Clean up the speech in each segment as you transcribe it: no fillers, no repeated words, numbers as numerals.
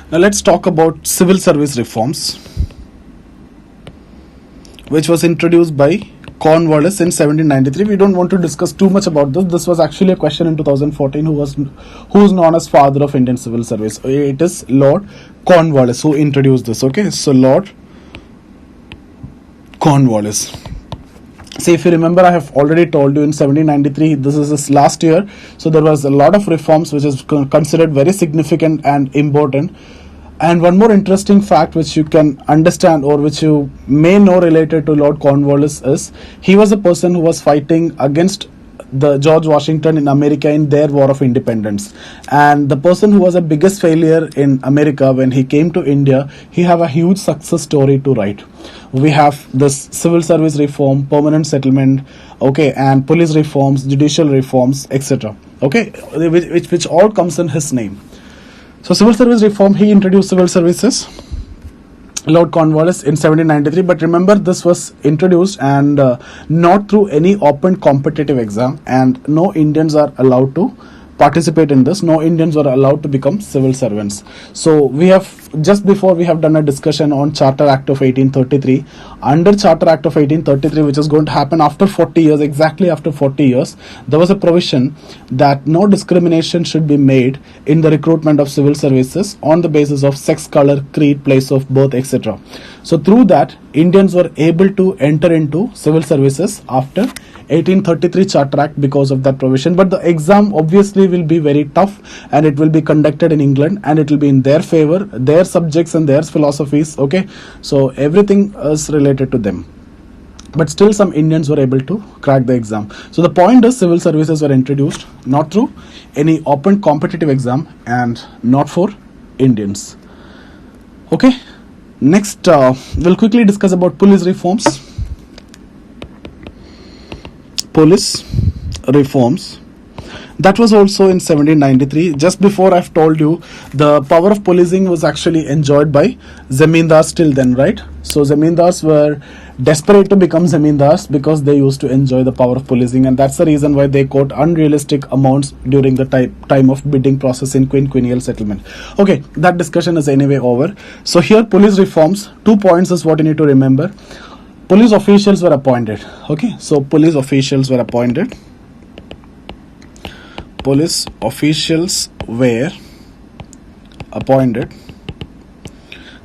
Now let's talk about civil service reforms, which was introduced by Cornwallis in 1793. We don't want to discuss too much about this. This was actually a question in 2014 who is known as father of Indian civil service. It is Lord Cornwallis who introduced this. Okay, so Lord Cornwallis. See, if you remember, I have already told you in 1793, this is his last year, so there was a lot of reforms which is considered very significant and important. And one more interesting fact which you can understand or which you may know related to Lord Cornwallis is he was a person who was fighting against the George Washington in America in their war of independence, and the person who was the biggest failure in America when he came to India, he have a huge success story to write. We have this civil service reform, permanent settlement, okay, and police reforms, judicial reforms, etc. Okay, which all comes in his name. So civil service reform, he introduced civil services, Lord Cornwallis, in 1793. But remember, this was introduced and not through any open competitive exam, and no Indians are allowed to participate in this. No Indians were allowed to become civil servants. So we have, just before we have done a discussion on Charter Act of 1833. Under Charter Act of 1833, which is going to happen after 40 years, exactly after 40 years, there was a provision that no discrimination should be made in the recruitment of civil services on the basis of sex, color, creed, place of birth, etc. So through that, Indians were able to enter into civil services after 1833 Charter Act because of that provision. But the exam obviously will be very tough, and it will be conducted in England, and it will be in their favor, their subjects and their philosophies. Okay, so everything is related to them. But still some Indians were able to crack the exam. So the point is, civil services were introduced not through any open competitive exam and not for Indians. Okay, next we'll quickly discuss about police reforms. Police reforms, that was also in 1793. Just before, I've told you the power of policing was actually enjoyed by zamindars till then, right? So zamindars were desperate to become zamindars because they used to enjoy the power of policing, and that's the reason why they quote unrealistic amounts during the time of bidding process in quinquennial settlement. Okay, that discussion is anyway over. So here, police reforms, 2 points is what you need to remember. Police officials were appointed. Okay, so police officials were appointed. Police officials were appointed.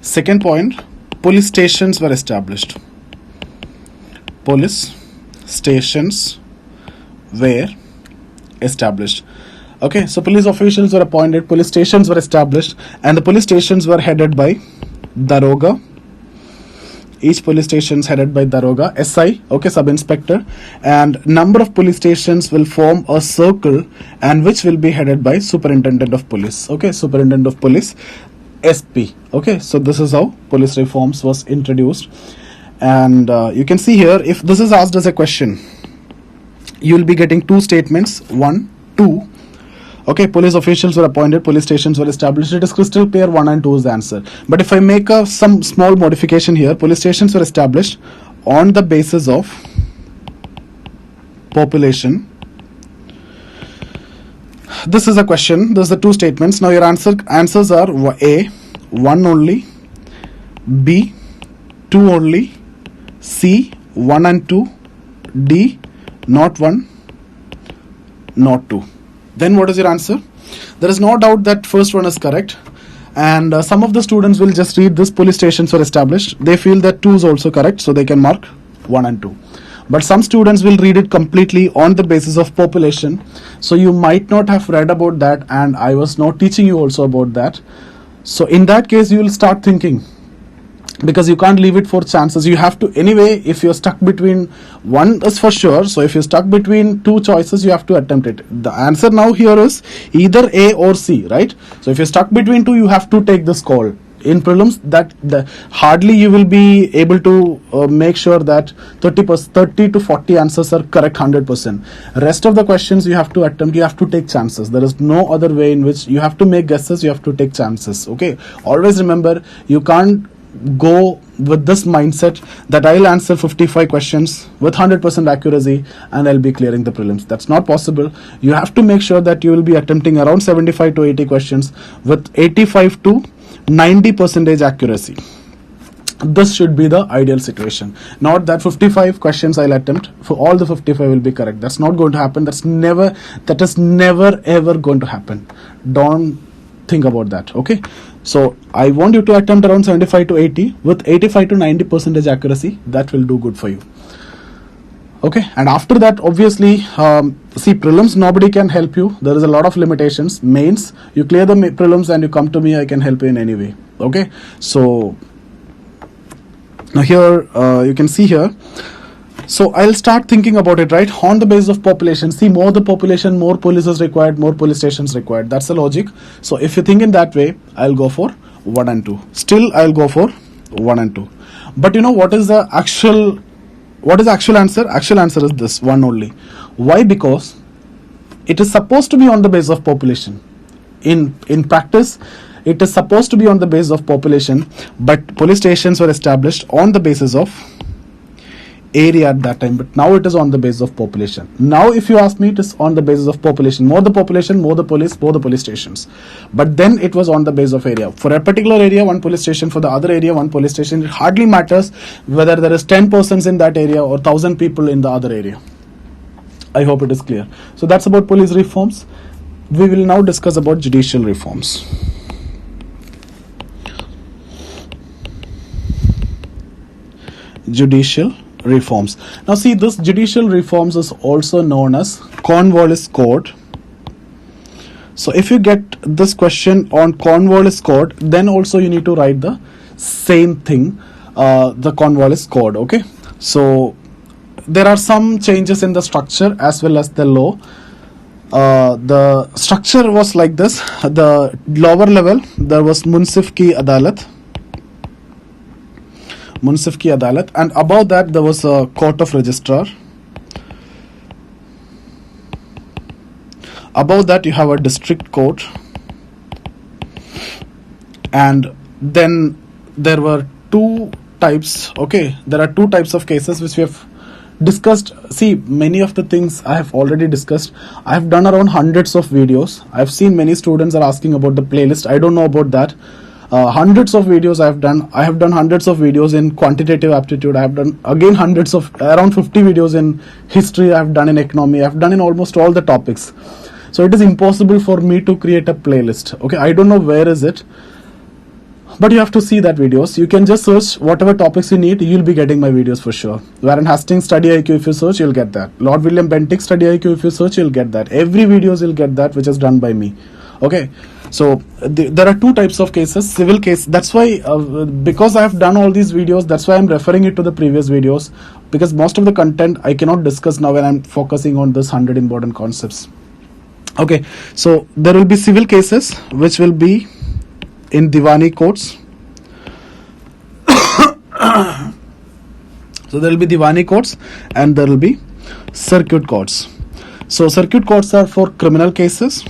Second point, police stations were established. Police stations were established. Okay, so police officials were appointed, police stations were established, and the police stations were headed by Daroga. Each police station is headed by Daroga, SI, okay, sub-inspector, and number of police stations will form a circle, and which will be headed by superintendent of police, okay, superintendent of police, SP, okay. So this is how police reforms was introduced, and you can see here, if this is asked as a question, you will be getting two statements, 1, 2. Okay, police officials were appointed, police stations were established. It is crystal clear, 1 and 2 is the answer. But if I make some small modification here, police stations were established on the basis of population. This is a question. Those are the two statements. Now your answers are A, 1 only, B, 2 only, C, 1 and 2, D, not 1, not 2. Then what is your answer? There is no doubt that first one is correct, and some of the students will just read this police stations were established. They feel that 2 is also correct, so they can mark 1 and 2. But some students will read it completely on the basis of population, so you might not have read about that, and I was not teaching you also about that. So in that case, you will start thinking, because you can't leave it for chances. You have to, anyway, if you're stuck between, one is for sure, so if you're stuck between two choices, you have to attempt it. The answer now here is either A or C, right? So if you're stuck between two, you have to take this call. In prelims, that hardly you will be able to make sure that 30 to 40 answers are correct 100%. Rest of the questions you have to attempt, you have to take chances. There is no other way in which you have to make guesses, you have to take chances. Okay, always remember, you can't go with this mindset that I'll answer 55 questions with 100% accuracy and I'll be clearing the prelims. That's not possible. You have to make sure that you will be attempting around 75 to 80 questions with 85 to 90% accuracy. This should be the ideal situation. Not that 55 questions I'll attempt, for all the 55 will be correct. That's not going to happen. That is never ever going to happen. Don't think about that. Okay. So I want you to attempt around 75 to 80 with 85 to 90% accuracy. That will do good for you. Okay, and after that, obviously, see, prelims, nobody can help you. There is a lot of limitations. Mains, you clear the prelims and you come to me, I can help you in any way. Okay, so now here, you can see here. So I'll start thinking about it, right? On the basis of population. See, more the population, more police is required, more police stations required. That's the logic. So if you think in that way, I'll go for 1 and 2. Still, I'll go for 1 and 2. But you know what is the actual... What is the actual answer? Actual answer is this one only. Why? Because it is supposed to be on the basis of population. In practice, it is supposed to be on the basis of population, but police stations were established on the basis of area at that time, but now it is on the basis of population. Now if you ask me, it is on the basis of population. More the population, more the police stations. But then it was on the basis of area. For a particular area, one police station. For the other area, one police station. It hardly matters whether there is 10 persons in that area or 1,000 people in the other area. I hope it is clear. So that's about police reforms. We will now discuss about judicial reforms. Judicial reforms. Now see, this judicial reforms is also known as Cornwallis Code. So if you get this question on Cornwallis Code, then also you need to write the same thing, the Cornwallis Code. Okay, so there are some changes in the structure as well as the law. The structure was like this. The lower level, there was Munsif Ki Adalat, and above that there was a court of registrar. Above that you have a district court, and then there were two types. Okay, there are two types of cases which we have discussed. See, many of the things I have already discussed. I have done around hundreds of videos. I have seen many students are asking about the playlist. I don't know about that. Hundreds of videos I have done. I have done hundreds of videos in quantitative aptitude. I have done again hundreds of, around 50 videos in history. I have done in economy. I have done in almost all the topics. So it is impossible for me to create a playlist. Okay, I don't know where is it, but you have to see that videos. You can just search whatever topics you need. You'll be getting my videos for sure. Warren Hastings Study IQ, if you search, you'll get that. Lord William Bentinck Study IQ, if you search, you'll get that. Every videos you'll get that, which is done by me. Okay, so there are two types of cases. Civil case, that's why because I have done all these videos, that's why I'm referring it to the previous videos, because most of the content I cannot discuss now when I'm focusing on this 100 important concepts. Okay, so there will be civil cases which will be in Diwani courts. So there will be Diwani courts and there will be circuit courts. So circuit courts are for criminal cases,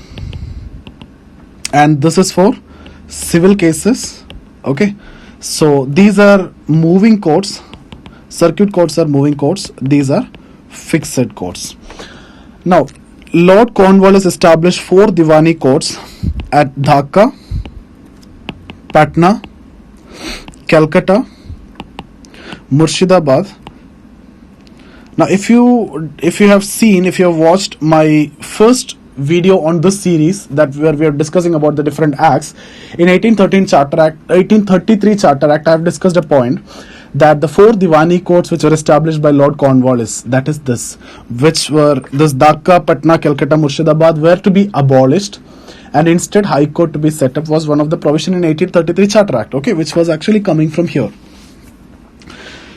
and this is for civil cases. Okay, so these are moving courts. Circuit courts are moving courts. These are fixed courts. Now, Lord Cornwallis established 4 Diwani courts at Dhaka, Patna, Calcutta, Murshidabad. Now if you have watched my first video on this series, that where we are discussing about the different acts in 1833 Charter Act, I have discussed a point that the 4 Diwani courts which were established by Lord Cornwallis, that is this, which were this Dhaka, Patna, Calcutta, Murshidabad, were to be abolished, and instead High Court to be set up, was one of the provision in 1833 Charter Act, okay, which was actually coming from here.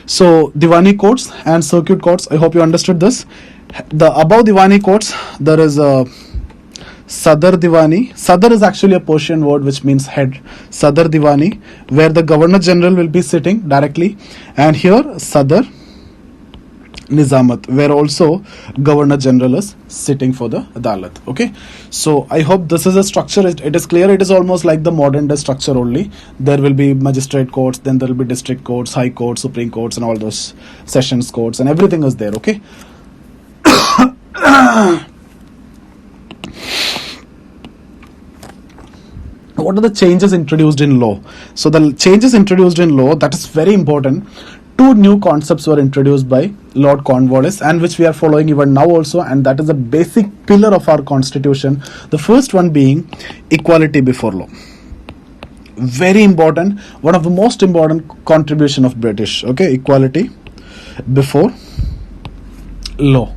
So Diwani courts and circuit courts, I hope you understood this. The above Diwani courts, there is a Sadar Diwani. Sadar is actually a Persian word which means head. Sadar Diwani, where the Governor General will be sitting directly, and here Sadar Nizamat, where also Governor General is sitting for the Adalat. Okay, so I hope this is a structure. It is clear. It is almost like the modern day structure only. There will be magistrate courts, then there will be district courts, high courts, supreme courts, and all those sessions courts, and everything is there. Okay. what are the changes introduced in law? So the changes introduced in law, that is very important. Two new concepts were introduced by Lord Cornwallis, and which we are following even now also, and that is a basic pillar of our constitution. The first one being equality before law. Very important, one of the most important contribution of British. Okay, equality before law.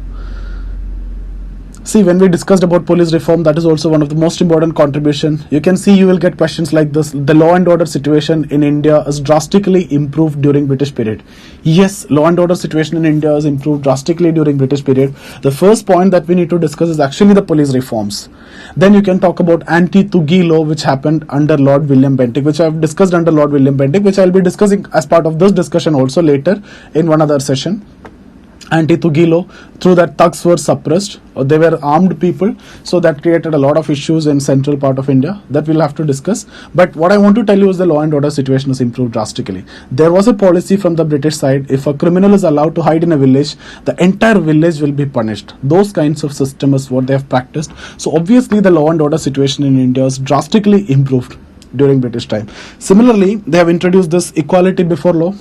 See, when we discussed about police reform, that is also one of the most important contribution. You can see, you will get questions like this: the law and order situation in India is drastically improved during British period. Yes, law and order situation in India is improved drastically during British period. The first point that we need to discuss is actually the police reforms. Then you can talk about anti-Thuggee law, which happened under Lord William Bentinck, which I have discussed under Lord William Bentinck, which I will be discussing as part of this discussion also later in one other session. Anti-Thuggee law, through that thugs were suppressed, or they were armed people, so that created a lot of issues in central part of India that we'll have to discuss. But what I want to tell you is the law and order situation has improved drastically. There was a policy from the British side: if a criminal is allowed to hide in a village, the entire village will be punished. Those kinds of system is what they have practiced. So obviously the law and order situation in India is drastically improved during British time. Similarly, they have introduced this equality before law.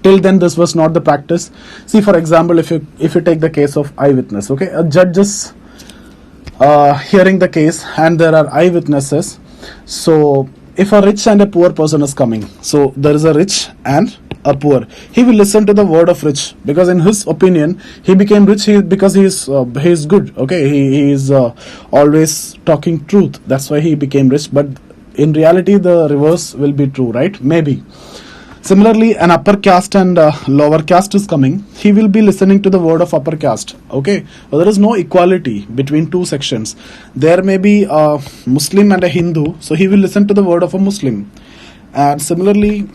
Till then, this was not the practice. See, for example, if you take the case of eyewitness, okay, a judge is hearing the case and there are eyewitnesses. So if a rich and a poor person is coming, so there is a rich and a poor, he will listen to the word of rich, because in his opinion he became rich because he is good. Okay, he is always talking truth, that's why he became rich. But in reality the reverse will be true, right? Maybe. Similarly, an upper caste and lower caste is coming, he will be listening to the word of upper caste. Okay, well, there is no equality between two sections. There may be a Muslim and a Hindu, so he will listen to the word of a Muslim. And similarly,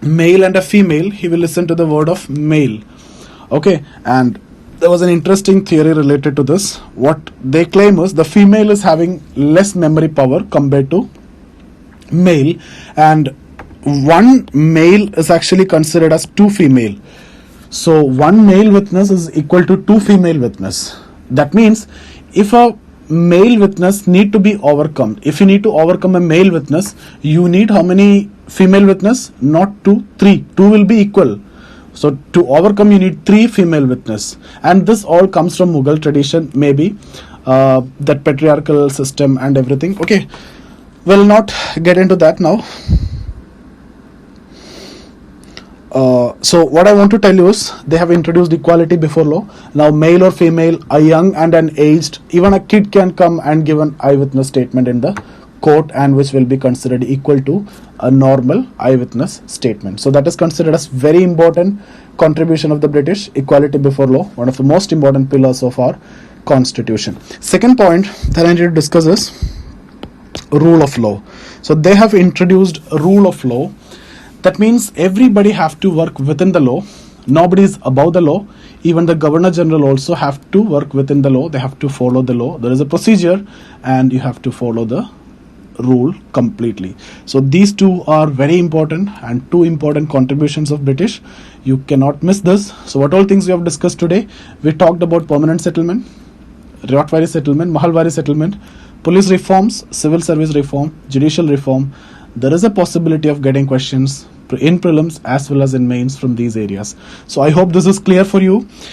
male and a female, he will listen to the word of male. Okay, and there was an interesting theory related to this. What they claim is the female is having less memory power compared to male, and one male is actually considered as two female. So one male witness is equal to two female witness. That means if a male witness need to be overcome, if you need to overcome a male witness, you need how many female witness? Not two, three. Two will be equal. So to overcome you need three female witness. And this all comes from Mughal tradition, maybe that patriarchal system and everything. Okay, we'll not get into that now. So what I want to tell you is they have introduced equality before law. Now male or female, a young and an aged, even a kid can come and give an eyewitness statement in the court, and which will be considered equal to a normal eyewitness statement. So that is considered as very important contribution of the British, equality before law, one of the most important pillars of our constitution. Second point that I need to discuss is rule of law. So they have introduced a rule of law. That means everybody have to work within the law. Nobody is above the law. Even the Governor General also have to work within the law. They have to follow the law. There is a procedure and you have to follow the rule completely. So these two are very important and two important contributions of British. You cannot miss this. So what all things we have discussed today? We talked about permanent settlement, Riotwari settlement, Mahalwari settlement, police reforms, civil service reform, judicial reform. There is a possibility of getting questions in prelims as well as in mains from these areas. So I hope this is clear for you.